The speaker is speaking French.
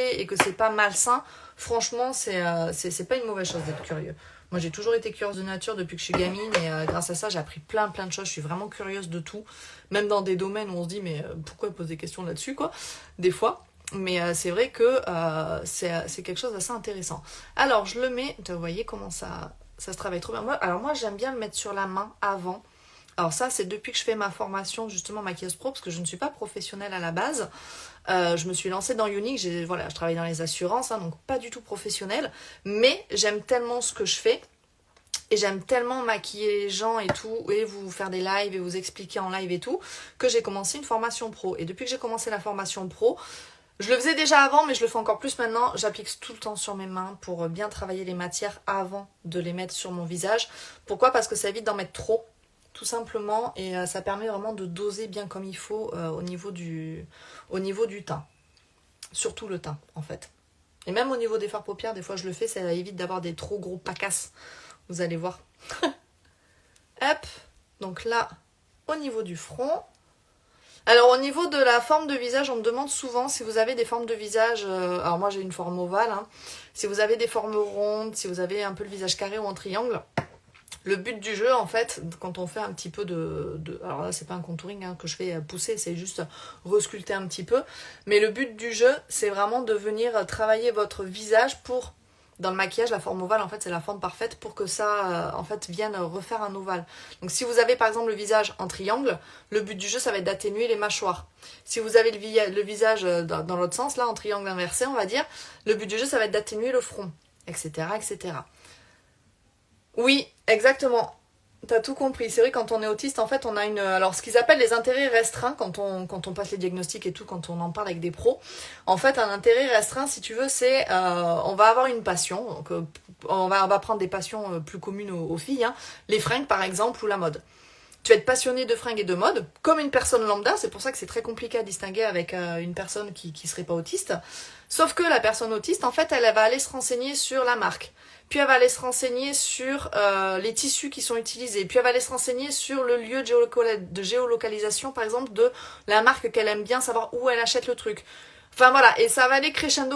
et que c'est pas malsain, franchement, c'est pas une mauvaise chose d'être curieux. Moi, j'ai toujours été curieuse de nature depuis que je suis gamine et grâce à ça, j'ai appris plein de choses. Je suis vraiment curieuse de tout, même dans des domaines où on se dit mais pourquoi poser des questions là-dessus quoi, des fois. Mais c'est vrai que c'est quelque chose d'assez intéressant. Alors, je le mets, vous voyez comment ça se travaille trop bien. Moi, j'aime bien le mettre sur la main avant. Alors ça, c'est depuis que je fais ma formation justement maquilleuse pro, parce que je ne suis pas professionnelle à la base. Je me suis lancée dans Unique, je travaille dans les assurances, hein, donc pas du tout professionnelle. Mais j'aime tellement ce que je fais. Et j'aime tellement maquiller les gens et tout, et vous faire des lives et vous expliquer en live et tout, que j'ai commencé une formation pro. Et depuis que j'ai commencé la formation pro, je le faisais déjà avant, mais je le fais encore plus maintenant. J'applique tout le temps sur mes mains pour bien travailler les matières avant de les mettre sur mon visage. Pourquoi ? Parce que ça évite d'en mettre trop, tout simplement, et ça permet vraiment de doser bien comme il faut au niveau du teint. Surtout le teint, en fait. Et même au niveau des fards paupières, des fois je le fais, ça évite d'avoir des trop gros pacasses. Vous allez voir. Hop, donc là, au niveau du front. Alors au niveau de la forme de visage, on me demande souvent si vous avez des formes de visage, alors moi j'ai une forme ovale, hein, si vous avez des formes rondes, si vous avez un peu le visage carré ou en triangle. Le but du jeu en fait, quand on fait un petit peu alors là c'est pas un contouring hein, que je fais pousser, c'est juste resculpter un petit peu. Mais le but du jeu, c'est vraiment de venir travailler votre visage pour... Dans le maquillage, la forme ovale, en fait, c'est la forme parfaite pour que ça, en fait, vienne refaire un ovale. Donc, si vous avez, par exemple, le visage en triangle, le but du jeu, ça va être d'atténuer les mâchoires. Si vous avez le visage dans l'autre sens, là, en triangle inversé, on va dire, le but du jeu, ça va être d'atténuer le front, etc., etc. Oui, exactement. T'as tout compris. C'est vrai, quand on est autiste, en fait, on a alors, ce qu'ils appellent les intérêts restreints, quand on passe les diagnostics et tout, quand on en parle avec des pros. En fait, un intérêt restreint, si tu veux, c'est, on va avoir une passion. Donc, on va prendre des passions plus communes aux filles, hein. Les fringues, par exemple, ou la mode. Tu vas être passionné de fringues et de mode, comme une personne lambda. C'est pour ça que c'est très compliqué à distinguer avec une personne qui serait pas autiste. Sauf que la personne autiste, en fait, elle va aller se renseigner sur la marque. Puis elle va aller se renseigner sur les tissus qui sont utilisés. Puis elle va aller se renseigner sur le lieu de géolocalisation, par exemple, de la marque qu'elle aime bien, savoir où elle achète le truc. Enfin voilà, et ça va aller crescendo.